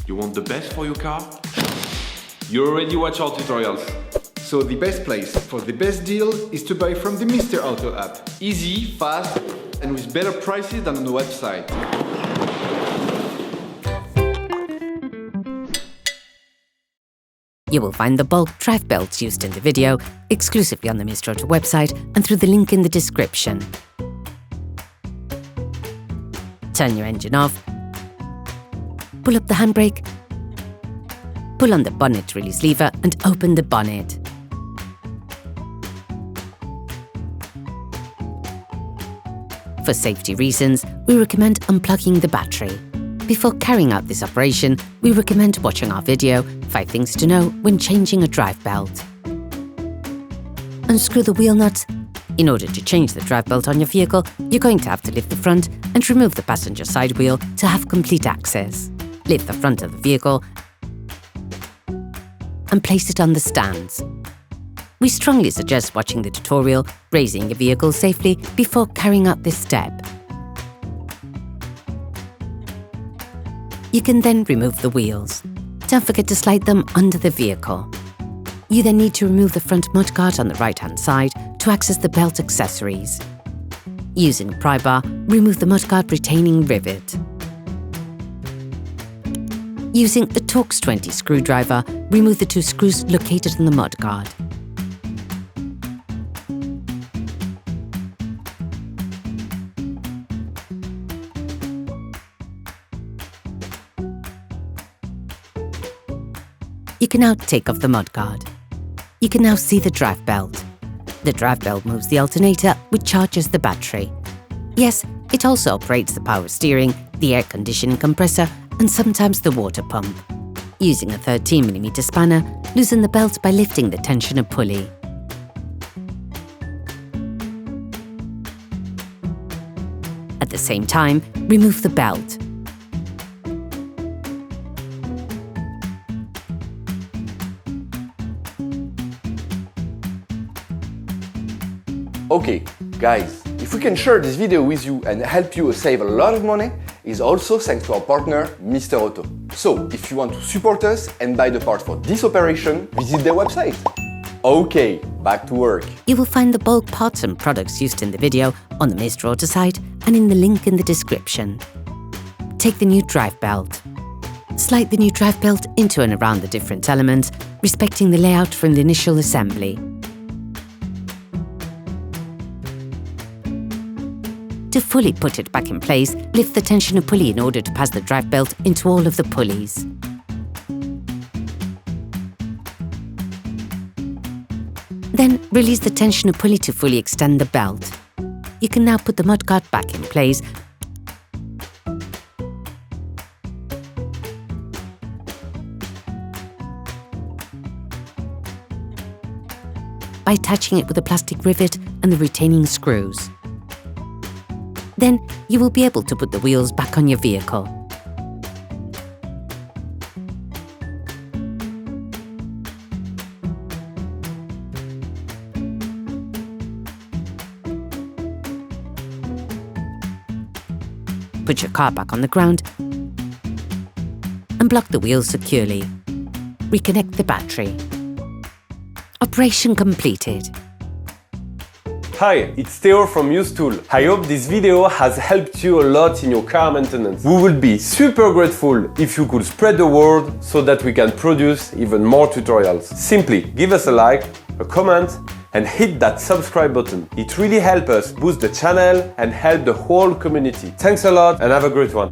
You want the best for your car? You already watch our tutorials. So the best place for the best deal is to buy from the Mr. Auto app. Easy, fast, and with better prices than on the website. You will find the bulk drive belts used in the video exclusively on the Mr. Auto website and through the link in the description. Turn your engine off, pull up the handbrake, pull on the bonnet release lever and open the bonnet. For safety reasons, we recommend unplugging the battery. Before carrying out this operation, we recommend watching our video, 5 Things to Know when changing a drive belt. Unscrew the wheel nuts. In order to change the drive belt on your vehicle, you're going to have to lift the front and remove the passenger side wheel to have complete access. Lift the front of the vehicle and place it on the stands. We strongly suggest watching the tutorial, raising your vehicle safely before carrying out this step. You can then remove the wheels. Don't forget to slide them under the vehicle. You then need to remove the front mudguard on the right-hand side to access the belt accessories. Using a pry bar, remove the mudguard retaining rivet. Using a Torx T20 screwdriver, remove the 2 screws located in the mudguard. You can now take off the mudguard. You can now see the drive belt. The drive belt moves the alternator, which charges the battery. Yes, it also operates the power steering, the air conditioning compressor, and sometimes the water pump. Using a 13mm spanner, loosen the belt by lifting the tensioner pulley. At the same time, remove the belt. Okay, guys, if we can share this video with you and help you save a lot of money, it's also thanks to our partner, Mr. Auto. So, if you want to support us and buy the parts for this operation, visit their website. Okay, back to work. You will find the bulk parts and products used in the video on the Mr. Auto site and in the link in the description. Take the new drive belt. Slide the new drive belt into and around the different elements, respecting the layout from the initial assembly. To fully put it back in place, lift the tensioner pulley in order to pass the drive belt into all of the pulleys. Then release the tensioner pulley to fully extend the belt. You can now put the mudguard back in place by attaching it with a plastic rivet and the retaining screws. Then you will be able to put the wheels back on your vehicle. Put your car back on the ground and block the wheels securely. Reconnect the battery. Operation completed. Hi, it's Theo from Usetool. I hope this video has helped you a lot in your car maintenance. We would be super grateful if you could spread the word so that we can produce even more tutorials. Simply give us a like, a comment, and hit that subscribe button. It really helps us boost the channel and help the whole community. Thanks a lot and have a great one.